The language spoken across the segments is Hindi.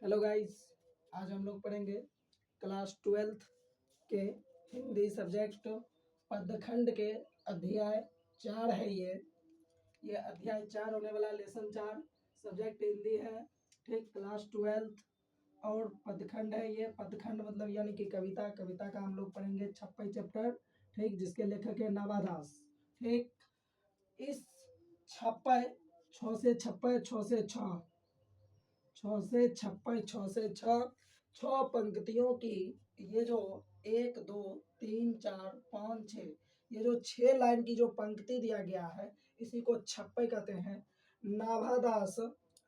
हेलो गाइस, आज हम लोग पढ़ेंगे क्लास 12th के हिंदी सब्जेक्ट पदखंड के अध्याय 4 है। ये अध्याय 4 होने वाला, लेसन 4 सब्जेक्ट हिंदी है। ठीक, क्लास 12th और पदखंड है। ये पदखंड मतलब यानी कि कविता का हम लोग पढ़ेंगे 26 चैप्टर। ठीक, जिसके लेखक है नावादास। ठीक, इस 26 6 से 26 6 से 6 6 से 26 6 से 6 6 पंक्तियों की ये जो 1 2 3 4 5 6 ये जो 6 लाइन की जो पंक्ति दिया गया है, इसी को छप्पे कहते हैं।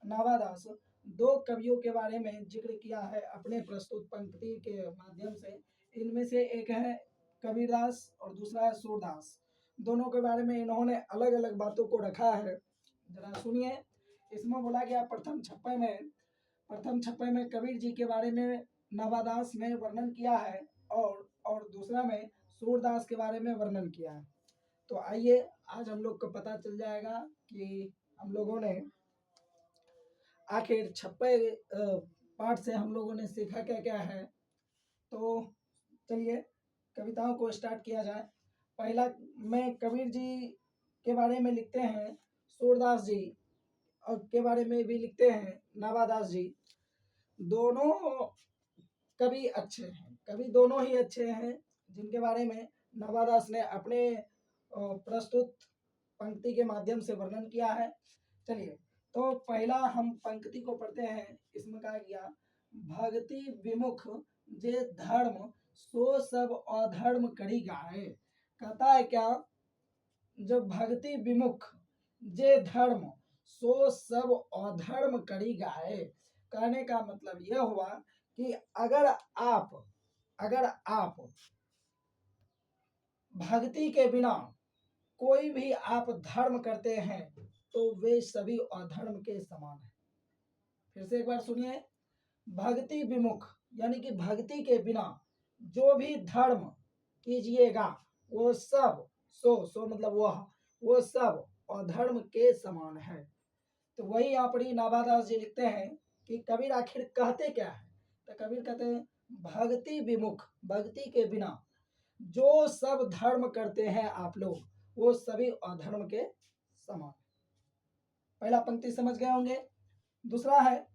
नावादास दो कवियों के बारे में जिक्र किया है अपने प्रस्तुत पंक्ति के माध्यम से। इनमें से एक है कबीरदास और दूसरा है सूरदास। दोनों के बारे में इन्होंने अलग अलग बातों को रखा है, जरा सुनिए। इसमें बोला गया प्रथम छप्पे में कबीर जी के बारे में नवादास ने वर्णन किया है और दूसरा में सूरदास के बारे में वर्णन किया है। तो आइए, आज हम लोग को पता चल जाएगा कि हम लोगों ने आखिर छप्पे पाठ से हम लोगों ने सीखा क्या क्या है। तो चलिए कविताओं को स्टार्ट किया जाए। पहला में कबीर जी के बारे में लिखते हैं सूरदास जी, और के बारे में भी लिखते हैं नावादास जी। दोनों कवि अच्छे हैं, कवि दोनों ही अच्छे हैं, जिनके बारे में नावादास ने अपने प्रस्तुत पंक्ति के माध्यम से वर्णन किया है। चलिए, तो पहला हम पंक्ति को पढ़ते हैं। इसमें कहा गया, भक्ति विमुख जे धर्म सो सब अधर्म करी गाए। कहता है क्या, जब भक्ति विमुख जे धर्म सो सब अधर्म करी गाए। कहने का मतलब यह हुआ कि अगर आप भक्ति के बिना कोई भी आप धर्म करते हैं तो वे सभी अधर्म के समान है। फिर से एक बार सुनिए, भक्ति विमुख यानी कि भक्ति के बिना जो भी धर्म कीजिएगा वो सब सो मतलब वो सब अधर्म के समान है। तो वही यहाँ पर नावादास जी लिखते हैं कि कबीर आखिर कहते क्या है। तो कबीर कहते हैं, भक्ति विमुख, भक्ति के बिना जो सब धर्म करते हैं आप लोग, वो सभी अधर्म के समान। पहला पंक्ति समझ गए होंगे। दूसरा है,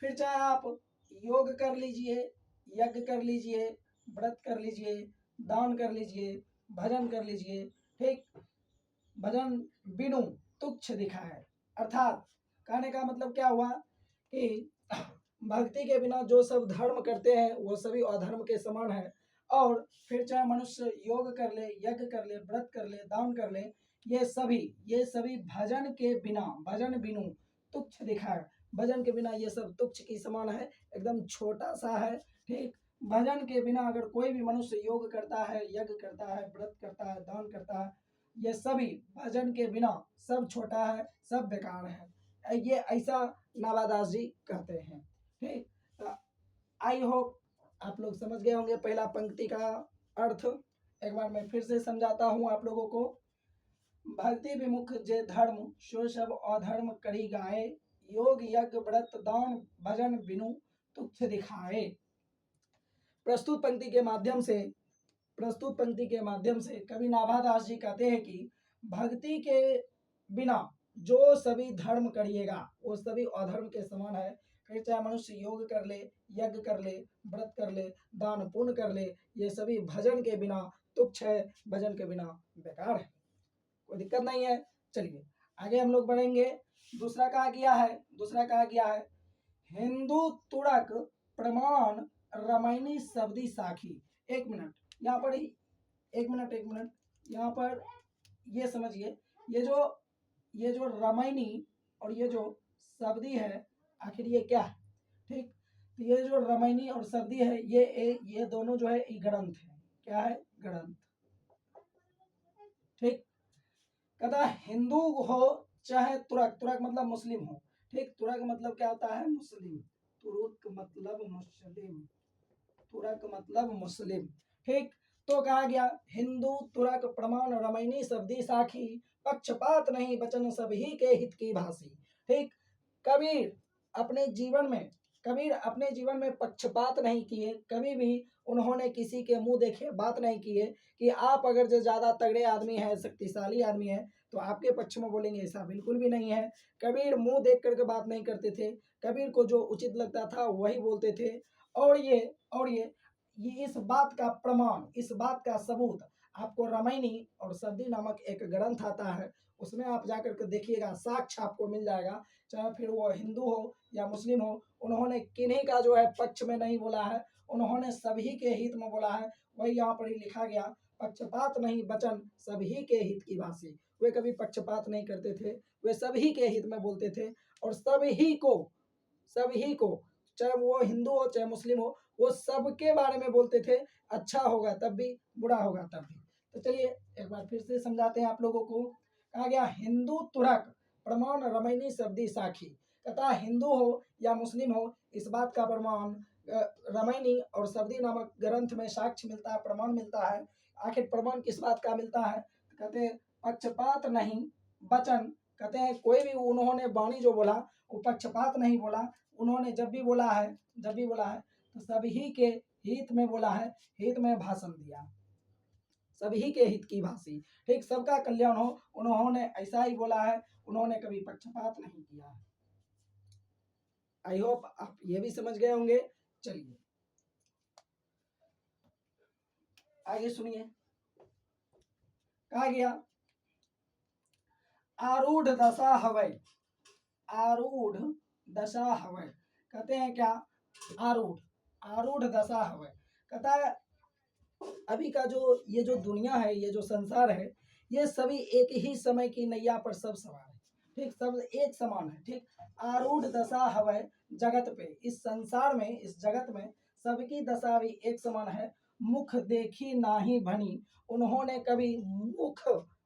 फिर चाहे आप योग कर लीजिए, यज्ञ कर लीजिए, व्रत कर लीजिए, दान कर लीजिए, भजन कर लीजिए। ठीक, भजन बिनु तुच्छ दिखाए। अर्थात कहने का मतलब क्या हुआ कि भक्ति के बिना जो सब धर्म करते हैं वो सभी अधर्म के समान है। और फिर चाहे मनुष्य योग कर ले, यज्ञ कर ले, व्रत कर ले, दान कर ले, ये सभी भजन के बिना, भजन बिनु तुच्छ दिखाए। भजन के बिना ये सब तुच्छ की समान है, एकदम छोटा सा है। ठीक, भजन के बिना अगर कोई भी मनुष्य योग करता है, यज्ञ करता है, व्रत करता है, दान करता है, ये सभी भजन के बिना सब छोटा है, सब बेकार है। ये ऐसा नावादास जी कहते हैं। ठीक, आई होप आप लोग समझ गए होंगे पहला पंक्ति का अर्थ। एक बार मैं फिर से समझाता हूं आप लोगों को। भक्ति विमुख जे धर्म सो सब अधर्म करी गाए। योग यज्ञ व्रत दान भजन बिनु तुच्छ दिखाए। प्रस्तुत पंक्ति के माध्यम से कवि नावादास जी कहते हैं कि भक्ति के बिना जो सभी धर्म करिएगा वो सभी अधर्म के समान है। फिर चाहे मनुष्य योग कर ले, यज्ञ कर ले, व्रत कर ले, दान पुण्य कर ले, ये सभी भजन के बिना तुच्छ है, भजन के बिना बेकार है। कोई दिक्कत नहीं है। चलिए आगे हम लोग बढ़ेंगे। दूसरा कहा गया है, हिंदू तुरक प्रमाण रामायणी शब्दी साखी। एक मिनट यहाँ पर ही, एक मिनट यहाँ पर ये समझिए, ये जो रामायणी और ये जो शब्दी है, आखिर ये क्या है। ठीक, तो ये जो रामायणी और शब्दी है, ये दोनों जो है ग्रंथ है। क्या है? ग्रंथ। ठीक, कहता हिंदू हो चाहे तुरक मतलब मुस्लिम हो। ठीक, तुरक मतलब क्या होता है? मुस्लिम। तुरक मतलब मुस्लिम। ठीक, तो कहा गया, हिंदू तुरक प्रमाण रामायणी शब्दी साखी, पक्षपात नहीं वचन सभी के हित की भाषी। ठीक, कबीर अपने जीवन में कबीर अपने जीवन में पक्षपात नहीं किए, कभी भी उन्होंने किसी के मुंह देखे बात नहीं किए कि आप अगर जो ज़्यादा तगड़े आदमी हैं, शक्तिशाली आदमी हैं, तो आपके पक्ष में बोलेंगे, ऐसा बिल्कुल भी नहीं है। कबीर मुंह देख करके बात नहीं करते थे, कबीर को जो उचित लगता था वही बोलते थे। और ये इस बात का प्रमाण, इस बात का सबूत आपको रामायणी और सब्दी नामक एक ग्रंथ आता है, उसमें आप जाकर के देखिएगा, साक्ष्य आपको मिल जाएगा। चाहे फिर वो हिंदू हो या मुस्लिम हो, उन्होंने किन्हीं का जो है पक्ष में नहीं बोला है, उन्होंने सभी के हित में बोला है। वही यहाँ पर ही लिखा गया, पक्षपात नहीं बचन सभी के हित की भाषी। वे कभी पक्षपात नहीं करते थे, वे सभी के हित में बोलते थे और सभी को चाहे वो हिंदू हो चाहे मुस्लिम हो, वो सबके बारे में बोलते थे। अच्छा होगा तब भी, बुरा होगा तब भी। तो चलिए एक बार फिर से समझाते हैं आप लोगों को। कहा गया हिंदू तुरक प्रमाण रमैनी शब्दी साखी। कहता हिंदू हो या मुस्लिम हो, इस बात का प्रमाण रामायणी और सब्दी नामक ग्रंथ में साक्ष्य मिलता है, प्रमाण मिलता है। आखिर प्रमाण किस बात का मिलता है? कहते हैं पक्षपात नहीं वचन, कहते हैं कोई भी उन्होंने वाणी जो बोला वो पक्षपात नहीं बोला। उन्होंने जब भी बोला है तो सभी के हित में बोला है, हित में भाषण दिया, सभी के हित की भाषी, ठीक, सबका कल्याण हो, उन्होंने ऐसा ही बोला है, उन्होंने कभी पक्षपात नहीं किया है। आई होप आप ये भी समझ गए होंगे। चलिए आगे सुनिए। कहा गया आरूढ़ दशा हवै, आरूढ़ दशा हवै। कहते हैं क्या? आरूढ़ दशा हवै। कहता है अभी का जो ये जो दुनिया है, ये जो संसार है, ये सभी एक ही समय की नैया पर सब सवार है, ठीक, सब एक समान है, ठीक। आरूढ़ दशा हवै जगत पे, इस संसार में, इस जगत में सबकी दशा भी एक समान है। मुख देखी नाही भनी, उन्होंने कभी मुख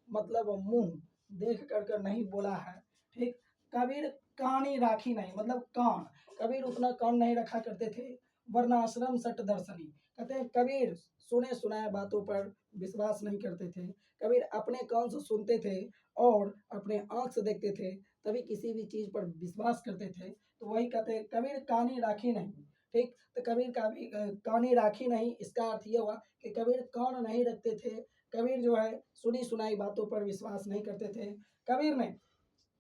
मतलब मुंह देख करके नहीं बोला है, ठीक। कबीर कानी राखी नहीं, मतलब कान, कबीर उतना कान नहीं रखा करते थे। वर्णाश्रम सट दर्शनी, कहते हैं कबीर सुने सुनाए बातों पर विश्वास नहीं करते थे। कबीर अपने कान से सुनते थे और अपने आंख से देखते थे, तभी किसी भी चीज पर विश्वास करते थे। तो वही कहते हैं कबीर कानी राखी नहीं, ठीक। तो कबीर का भी कानी राखी नहीं, इसका अर्थ ये हुआ कि कबीर कान नहीं रखते थे। कबीर जो है सुनी सुनाई बातों पर विश्वास नहीं करते थे। कबीर ने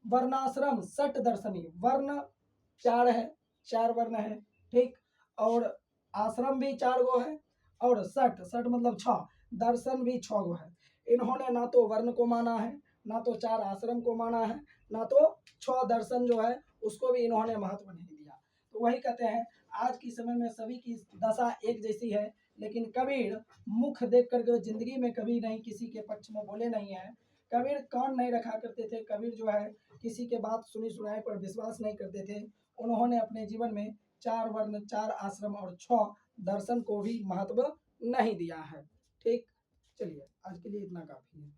वर्णाश्रम सट दर्शनी, वर्ण चार है, चार वर्ण है, ठीक, और आश्रम भी चार गो है, और सट सट मतलब छह, दर्शन भी छह गो है। इन्होंने ना तो वर्ण को माना है, ना तो चार आश्रम को माना है, ना तो छह दर्शन जो है उसको भी इन्होंने महत्व नहीं दिया। तो वही कहते हैं आज के समय में सभी की दशा एक जैसी है, लेकिन कबीर मुख देख करके जिंदगी में कभी नहीं किसी के पक्ष में बोले नहीं है। कबीर कान नहीं रखा करते थे, कबीर जो है किसी के बात सुनी सुनाई पर विश्वास नहीं करते थे। उन्होंने अपने जीवन में चार वर्ण, चार आश्रम और छह दर्शन को भी महत्व नहीं दिया है, ठीक। चलिए आज के लिए इतना काफी है।